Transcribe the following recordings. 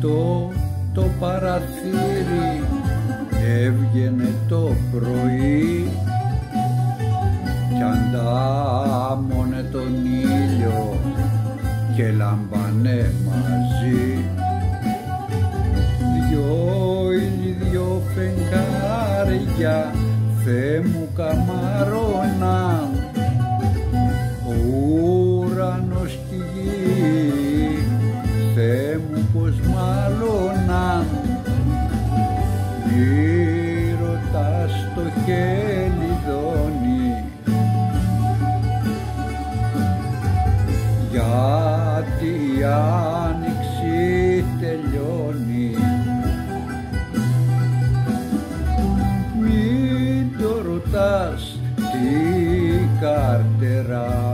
αυτό το παραθύρι έβγαινε το πρωί κι αντάμωνε τον ήλιο και λάμπανε μαζί. Δυο ήλιοι, δυο φεγγάρια Θεέ μου καμαρώναν, ο ουρανός κι η γη Θεέ μου πως μαλώναν. Μη ρωτάς το χελιδόνι γιατί η άνοιξη τελειώνει. Μην το ρωτάς τι καρτεράς.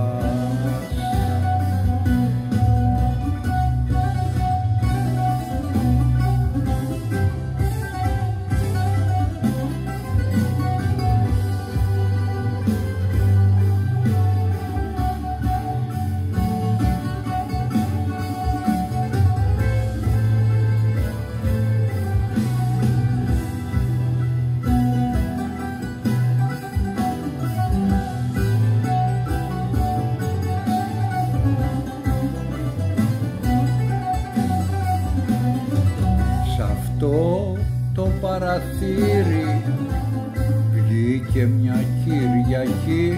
Το παραθύρι βγήκε μια Κυριακή,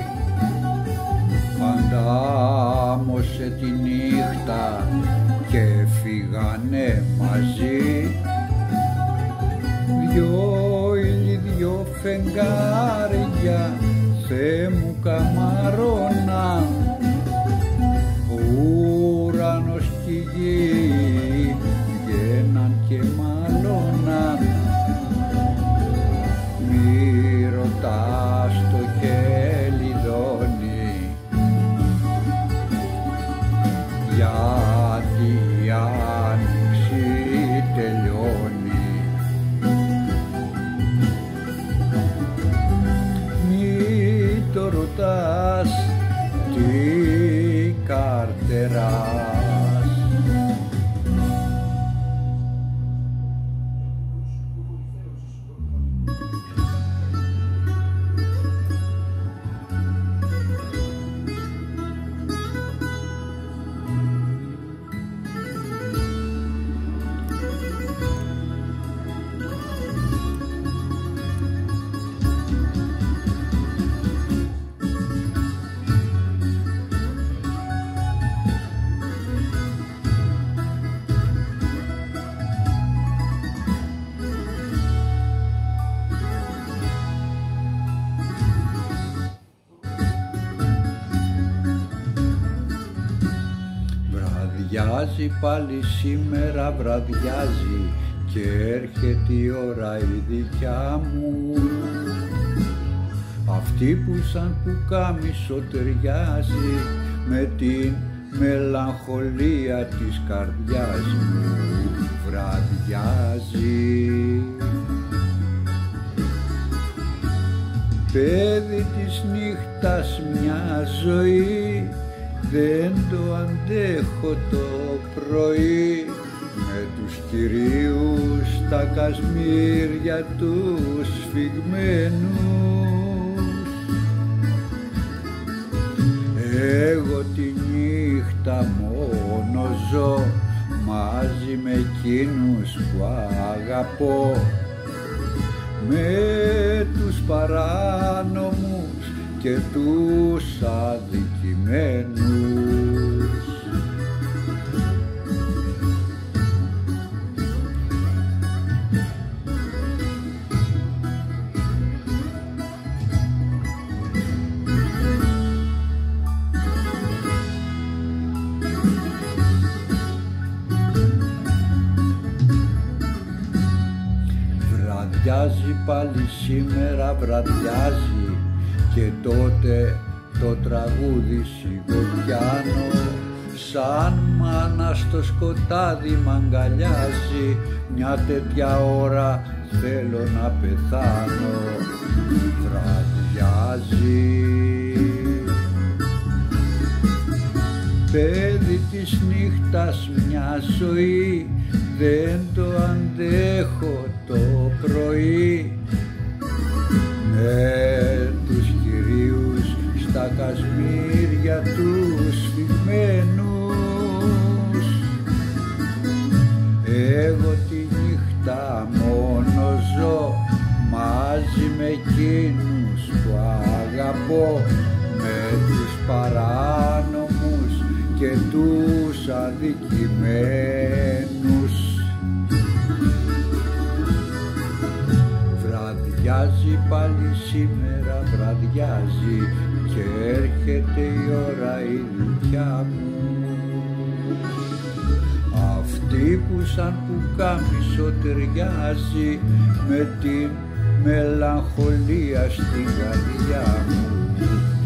αντάμωσε τη νύχτα και φύγανε μαζί. Δυο ήλιοι, δυο φεγγάρια Θεέ μου καμαρώναν, ο ουρανός κι η γη βγαίναν και μαλώναν. Μη ρωτάς το χελιδόνι γιατί η άνοιξη τελειώνει. Μη το ρωτάς τι καρτεράς. Βραδιάζει πάλι σήμερα, βραδιάζει και έρχεται η ώρα η δικιά μου, αυτή που σαν πουκάμισο ταιριάζει με την μελαγχολία της καρδιάς μου. Βραδιάζει, παιδί της νύχτας μια ζωή, δεν το αντέχω το πρωί, με τους κυρίους τα κασμίρια τους σφιγμένους. Εγώ τη νύχτα μόνο ζω μαζί με εκείνους που αγαπώ, με τους παράνομους και τους αδικημένους. Βραδιάζει πάλι σήμερα, βραδιάζει και τότε το τραγούδι σιγοδιάνω, σαν μάνα στο σκοτάδι μ' αγκαλιάζει. Μια τέτοια ώρα θέλω να πεθάνω. Βραδιάζει, παιδί της νύχτας μια ζωή, δεν το αντέχω το πρωί. Με τους κυρίους στα κασμίρια τους φυγμένους, εγώ τη νύχτα μόνο ζω μαζί με εκείνους που αγαπώ, με τους παράνομους και τους αδικημένους. Βραδιάζει πάλι σήμερα, βραδιάζει και έρχεται η ώρα η δικιά μου, αυτή που σαν πουκάμισο ταιριάζει με την μελαγχολία στην καρδιά μου.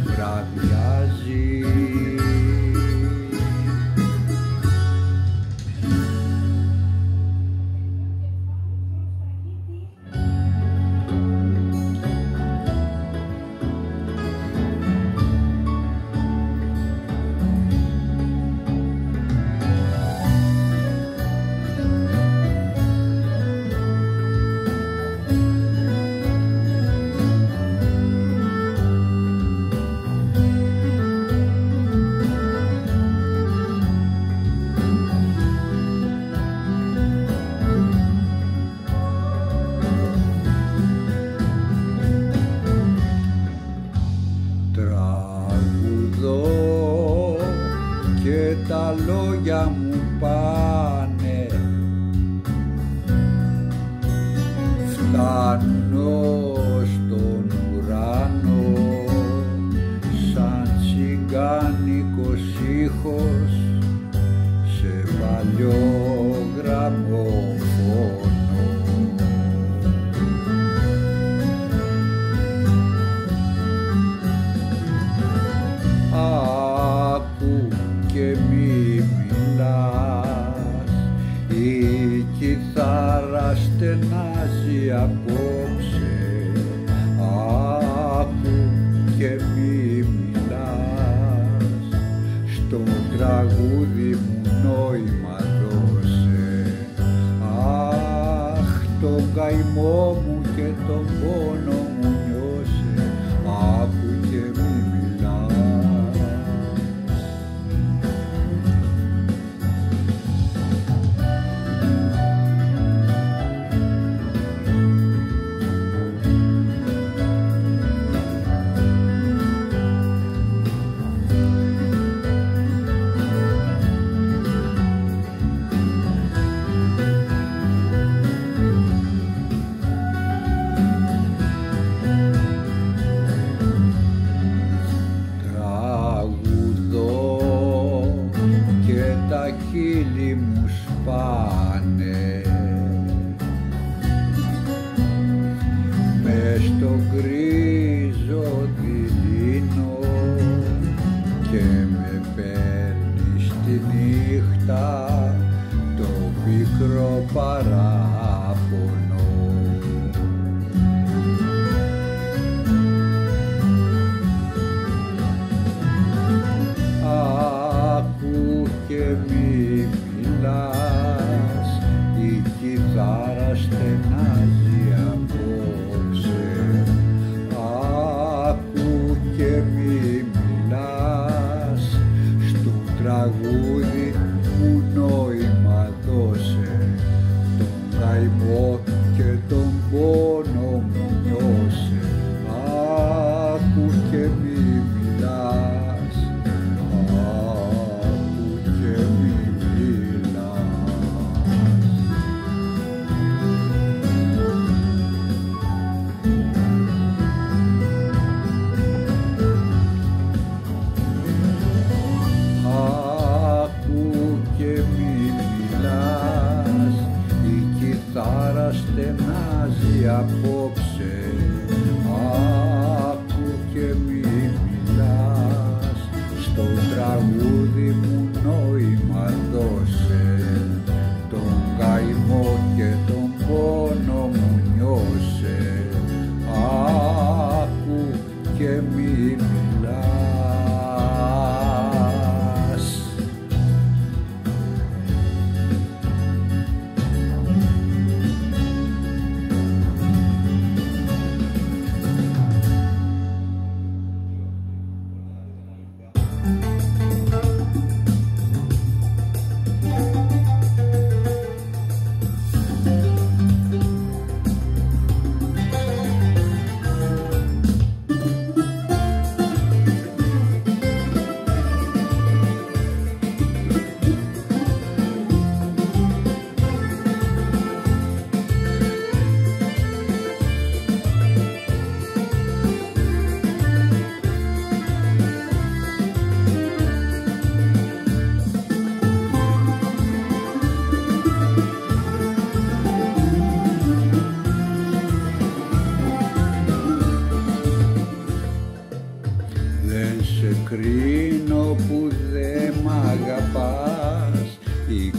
Βραδιάζει. Και τα λόγια μου πάνε, φτάνω στον ουρανό σαν τσιγκάνικος ήχος σε παλιό γραμμόφωνο. Και μη μιλάς, η κιθάρα στενάζει απόψε. Άκου και μη μιλάς, στο τραγούδι μου νόημα δώσε. Αχ, τον καημό μου και τον πόνο μου νιώσε. Άκου και μη μιλάς. Τα χείλη μου σπάνε μες στο γκρίζο δειλίνο και με παίρνει στη νύχτα το πικρό παράπονο. Και μη μιλάς, η κιθάρα στενάζει απόψε. Άκου και μη μιλάς, στο τραγούδι μου νόημα δώσε. Τον καημό και τον πόνο μου νιώσε. Άκου και μη μιλάς. Στενάζει απόψε. Άκου και μη μιλάς, στο τραγούδι μου νόημα δώσε. Τον καημό και τον πόνο μου νιώσε. Άκου και μη μιλάς.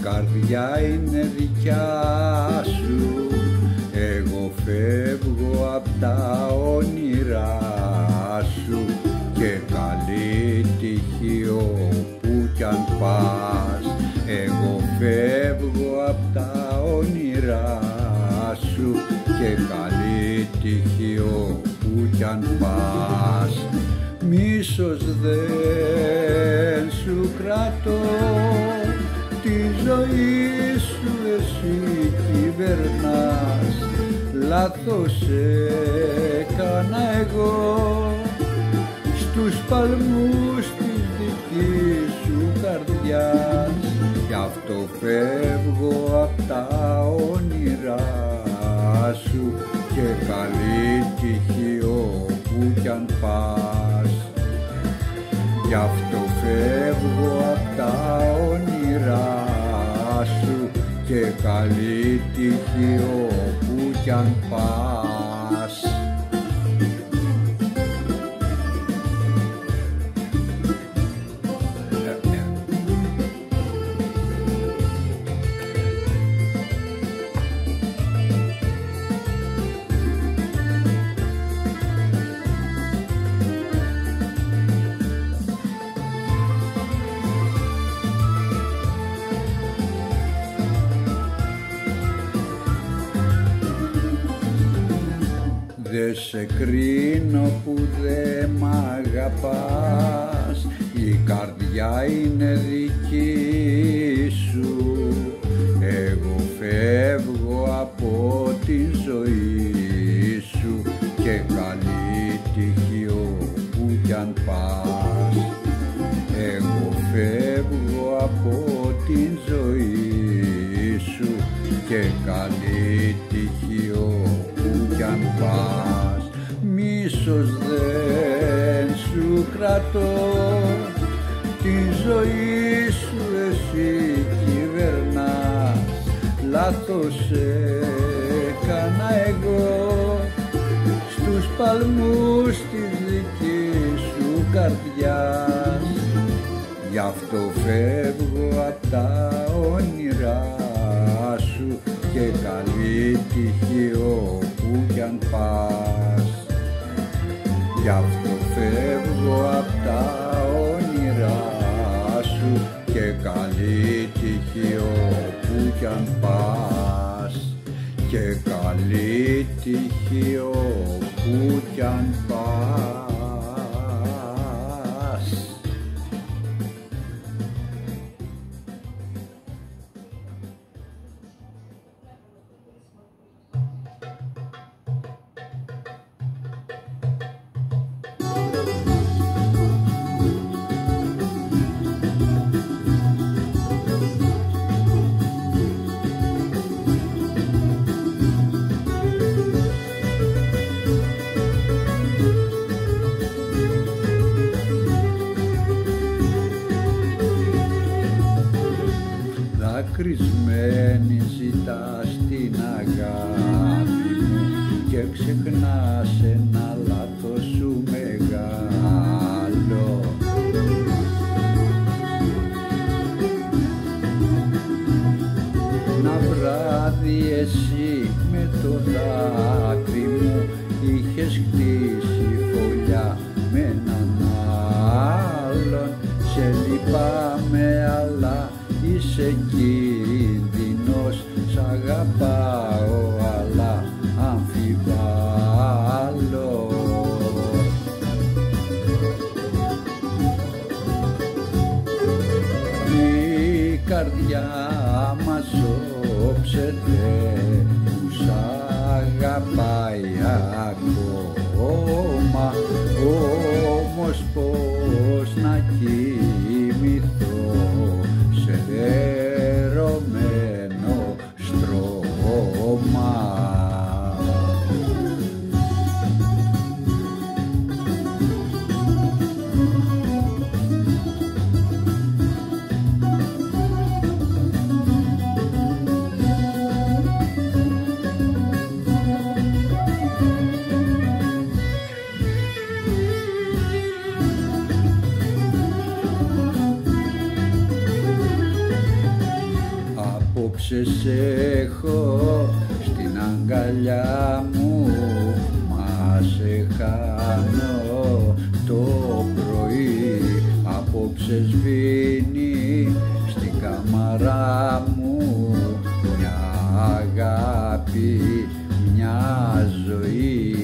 καρδιά είναι δικιά σου. Εγώ φεύγω απ' τα όνειρά σου και καλή τύχη όπου κι αν πας. Εγώ φεύγω απ' τα όνειρά σου και καλή τύχη όπου κι αν πας. Μίσος δεν σου κρατώ, τη ζωή σου εσύ κυβερνάς. Λάθος έκανα εγώ στους παλμούς της δικής σου καρδιάς. Γι' αυτό φεύγω απ' τα όνειρά σου και καλή τύχη όπου κι αν πας. Γι' αυτό φεύγω απ' τα όνειρά σου και καλή τύχη όπου κι αν πας. Δε σε κρίνω που δε μ' αγαπάς, η καρδιά είναι δική σου. Εγώ φεύγω από τη ζωή σου και καλή τύχη όπου κι αν πας. Εγώ φεύγω από τη ζωή σου και καλή τύχη όπου κι αν πας. Μίσος δεν σου κρατώ, τη ζωή σου εσύ κυβερνάς. Λάθος έκανα εγώ στους παλμούς της δικής σου καρδιάς. Γι' αυτό φεύγω απ' τα όνειρά σου και καλή τύχη όπου κι αν πας. Γι' αυτό φεύγω απ' τα όνειρά σου και καλή τύχη όπου κι αν πας. Και καλή τύχη όπου κι αν πας. Δακρυσμένη ζητάς την αγάπη μου και ξεχνάς ένα λάθος σου μεγάλο. Ένα βράδυ εσύ με το δάκρυ μου είχες χτίσει φωλιά με έναν άλλον. Σε λυπάμαι αλλά είσαι κίνδυνος, σ' αγαπάω αλλά αμφιβάλλω. Η καρδιά μας όψεται που σ' αγαπάει ακόμα, όμως πώς να κοιμηθώ σε ερωμένο στρώμα. Απόψε σε έχω στην αγκαλιά μου, μα σε χάνω το πρωί. Απόψε σβήνει στην κάμαρά μου μια αγάπη, μια ζωή.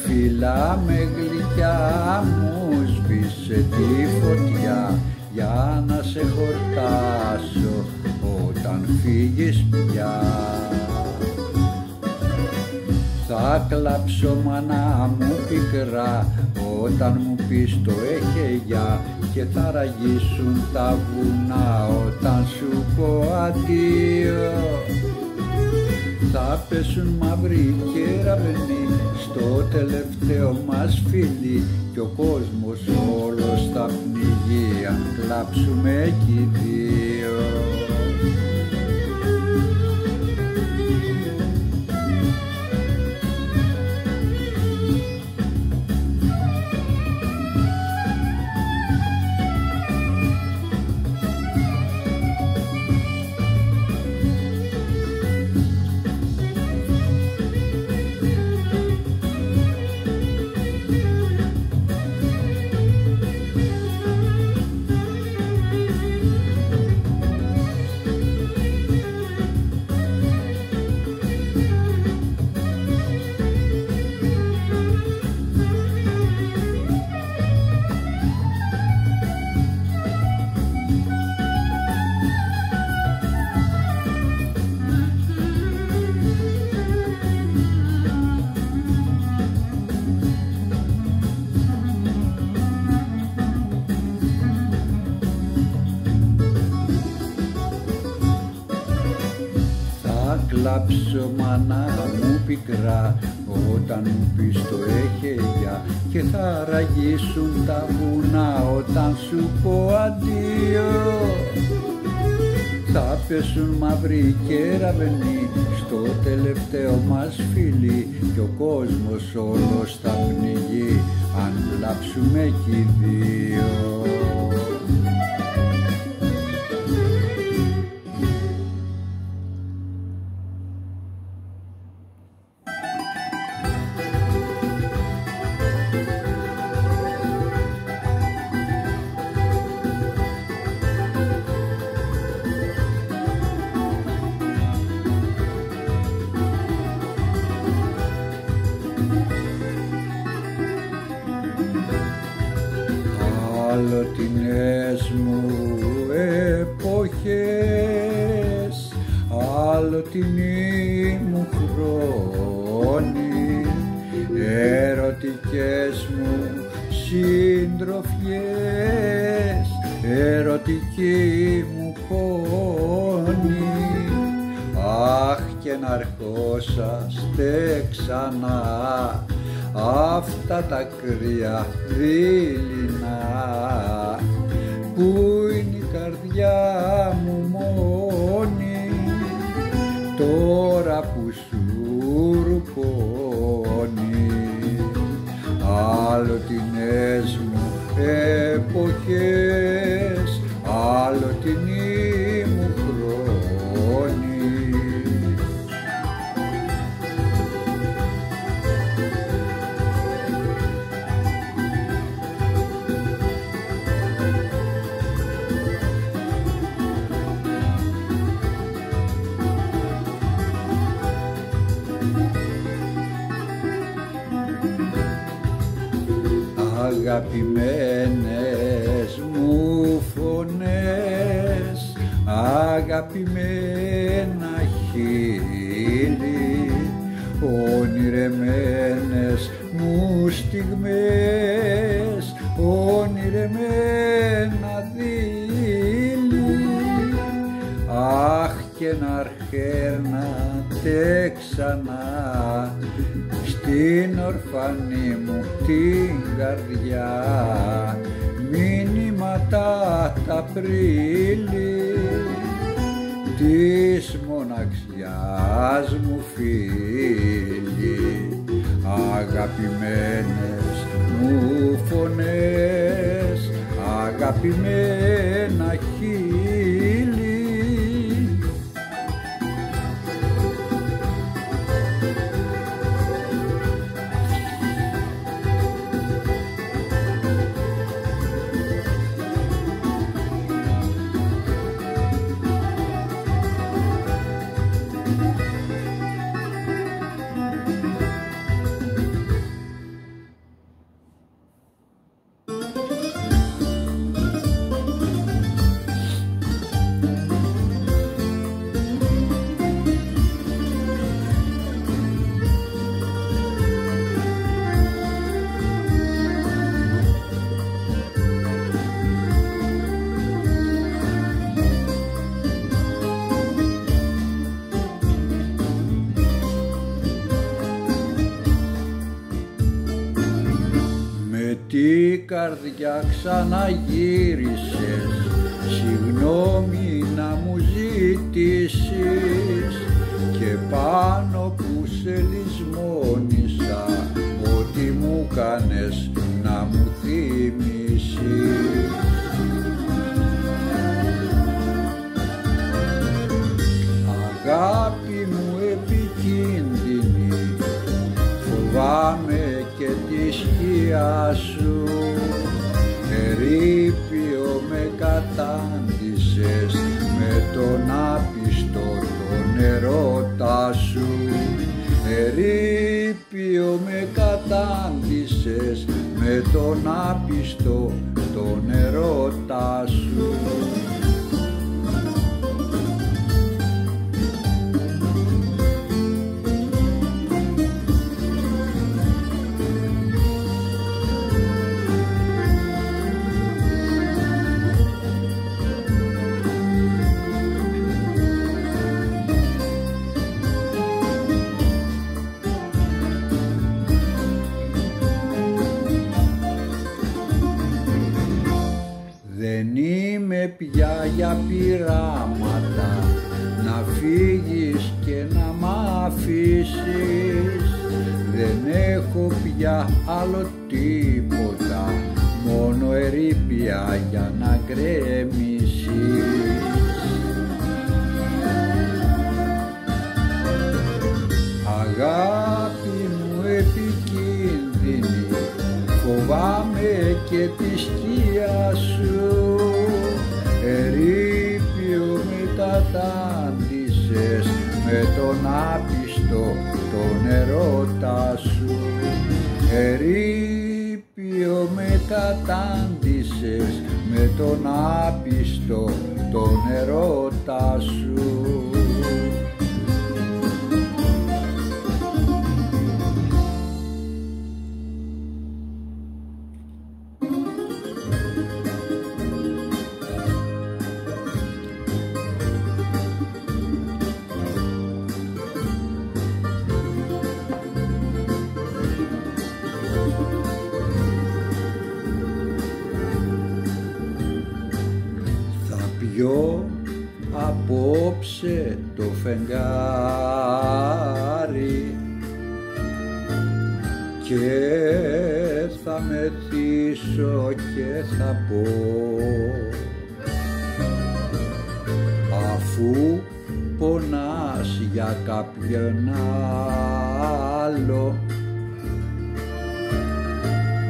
Φίλα με γλυκιά μου, σβήσε τη φωτιά για να σε χορτάσω όταν φύγεις πια. Θα κλάψω μάνα μου πικρά όταν μου πεις το έχε γεια, και θα ραγίσουν τα βουνά όταν σου πω αντίο. Θα πέσουν μαύροι κεραυνοί στο τελευταίο μας φίλι, κι ο κόσμος όλος θα πνιγεί αν κλάψουμε κι οι δύο. Κλάψω μάνα μου πικρά όταν μου πεις το έχε γεια, και θα ραγίσουν τα βουνά όταν σου πω αντίο. Θα πέσουν μαύροι κεραυνοί στο τελευταίο μας φίλι, κι ο κόσμος όλος θα πνιγεί αν κλάψουμε κι οι δύο. Αλλοτινές μου εποχές, αλλοτινοί μου χρόνοι, ερωτικές μου συντροφιές, ερωτική μου πόνη. Αχ, και να αρχόσαστε ξανά αυτά τα κρύα δειλινά, που είναι η καρδιά μου μόνη τώρα που σου ρουπώνει. Αλλοτινές μου εποχές, αλλοτινοί μου χρόνοι. Αγαπημένες μου φωνές, αγαπημένα χείλη, ονειρεμένες μου στιγμές, ονειρεμένα δίλη. Αχ, και να αρχέρνατε ξανά στην ορφανή μου την καρδιά μηνύματα τα Απρίλη της μοναξιάς μου φίλοι. Αγαπημένες μου φωνές, αγαπημένα χείλη. Τι καρδιά ξαναγύρισες, συγγνώμη να μου ζητήσεις, και πάνω που σε λησμόνησα, ό,τι μου κάνες να μου θυμίσεις. Αγάπη μου επικίνδυνη, φοβάμαι και τη σκιά σου, ερείπιο με κατάντησες με τον άπιστο τον ερώτα σου, ερείπιο με κατάντησες με τον άπιστο τον ερώτα σου. Δεν είμαι πια για πειράματα, να φύγεις και να μ' αφήσεις. Δεν έχω πια άλλο τίποτα, μόνο ερείπια για να γκρεμίσεις. Αγάπη μου επικίνδυνη, φοβάμαι και τη σκιά σου, ερείπιο με κατάντησες με τον άπιστο τον ερώτα σου, ερείπιο με κατάντησες με τον άπιστο τον ερώτα σου. Πιω απόψε το φεγγάρι και θα μεθύσω και θα πω, αφού πονάς για κάποιον άλλο,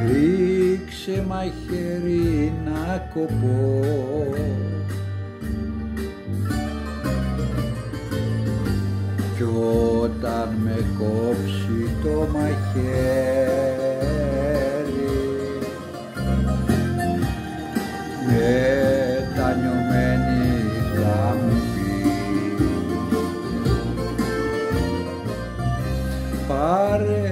ρίξε μαχαίρι να κοπώ. Κι όταν με κόψει το μαχαίρι, μετανιωμένη θα μου πει, πάρε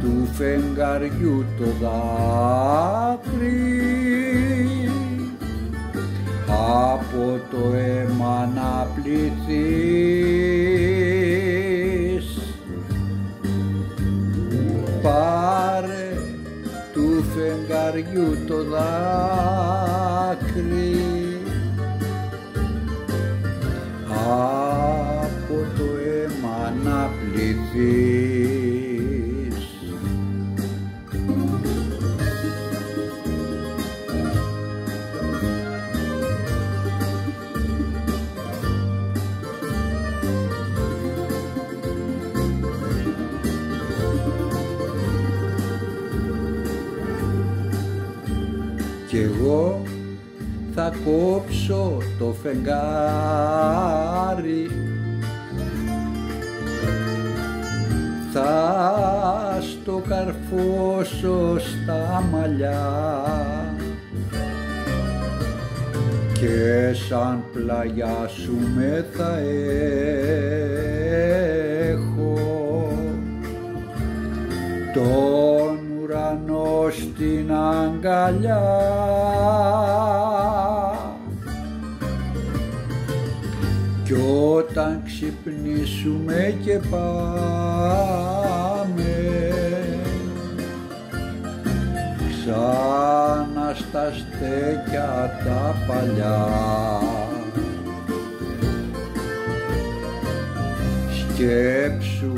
του φεγγαριού το δάκρυ, από το αίμα να πληθείς. Πάρε του φεγγαριού το δάκρυ, από το αίμα να πληθείς. κι εγώ θα κόψω το φεγγάρι, θα στο καρφώσω στα μαλλιά και σαν πλαγιάσουμε θα έχω τον ουρανό στην αγκαλιά. Κι όταν ξυπνήσουμε και πάμε ξανά στα στέκια τα παλιά, σκέψου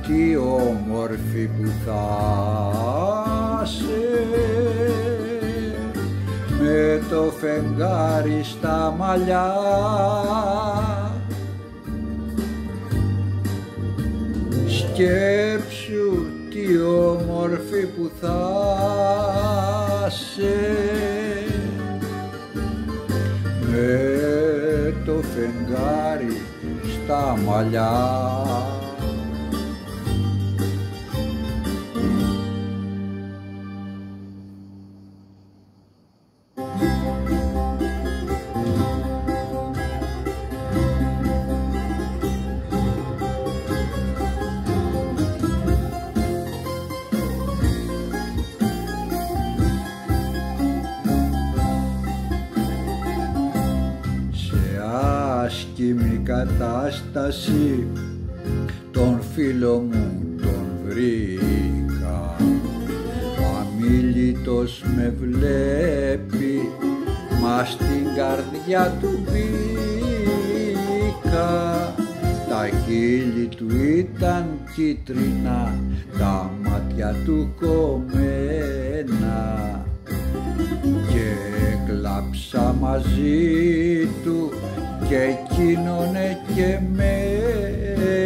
τι όμορφη που θα είσαι με το φεγγάρι στα μαλλιά. Σκέψου τι όμορφη που θα είσαι με το φεγγάρι στα μαλλιά. Άσχημη κατάσταση τον φίλο μου τον βρήκα, αμίλητος με βλέπει, μα στην καρδιά του μπήκα. Τα χείλη του ήταν κίτρινα, τα μάτια του κομμένα και κλάψα μαζί του και εκείνονε και μένα.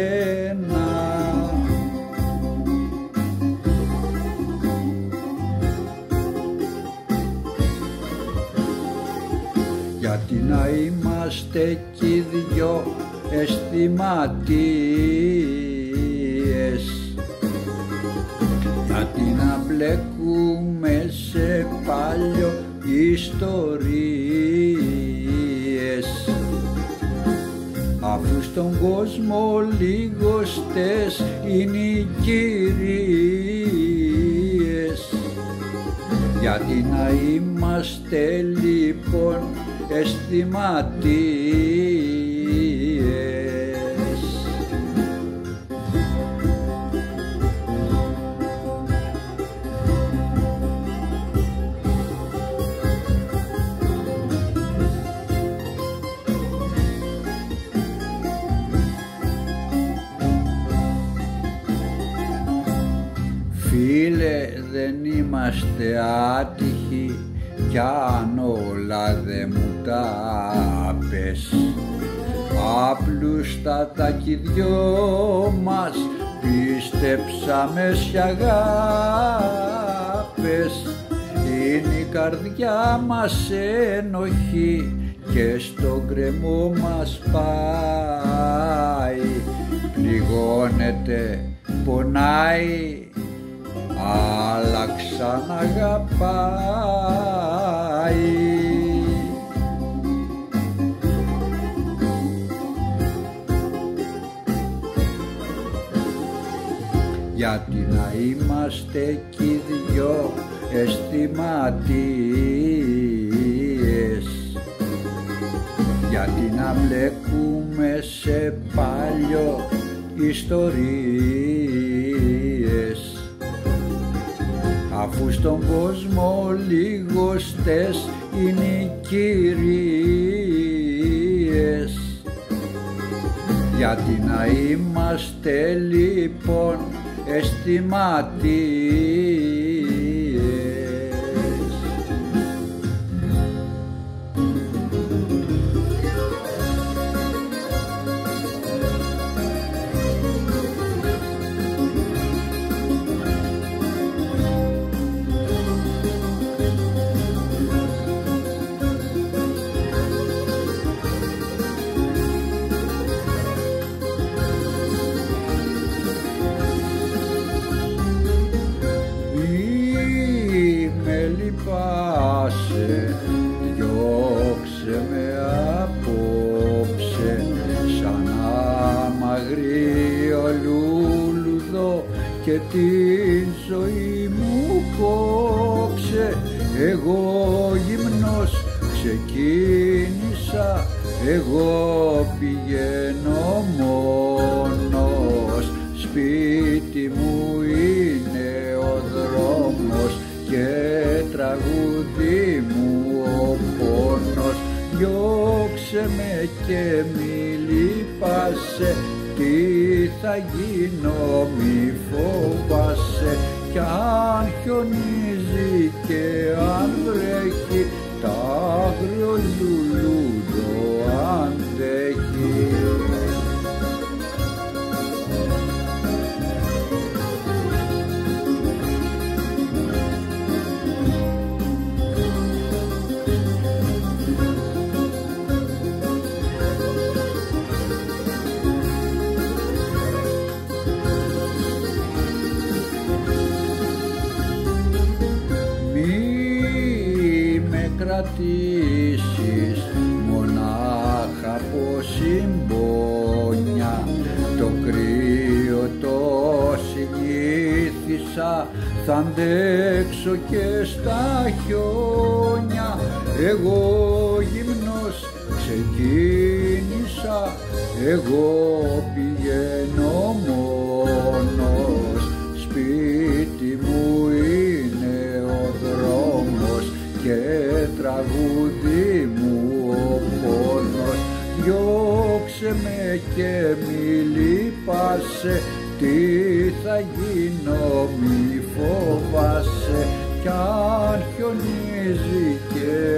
Γιατί να είμαστε κι δυο αισθηματίες, γιατί να μπλεκούμε σε παλιό ιστορίες, αφού στον κόσμο λιγοστές είναι οι κυρίες. Γιατί να είμαστε λοιπόν αισθηματίες. Φίλε, δεν είμαστε άτυχοι κι αν όλα δε μου τα πες. Απλούστατα κι οι δυο μας πίστεψαμε σε αγάπες. Είναι η καρδιά μας ενοχή και στο γκρεμό μας πάει. Πληγώνεται, πονάει, αλλά ξαναγαπάει. Γιατί να είμαστε κι οι δυο αισθηματίες, γιατί να μπλεκούμε σε παλιό ιστορίες, αφού στον κόσμο λιγοστές είναι οι κυρίες. Γιατί να είμαστε λοιπόν αισθηματίες. και τη ζωή μου κόψε. Εγώ γυμνός ξεκίνησα, εγώ πηγαίνω μόνος. Σπίτι μου είναι ο δρόμος και τραγούδι μου ο πόνος. Διώξε με και μη λυπάσαι, τι θα γίνω μη φοβάσαι. Κι αν χιονίζει και αν βρέχει, τ' άγριο λουλούδο αντέχει. Κρατήσεις μονάχα από συμπόνια, το κρύο το συνήθισα, θα αντέξω και στα χιόνια. Εγώ γυμνός ξεκίνησα, εγώ πηγαίνω μόνος. Σπίτι μου είναι ο δρόμος και τραγούδι μου ο πόνος. Διώξε με και μη λυπάσαι, τι θα γίνω μη φοβάσαι. Κι αν χιονίζει και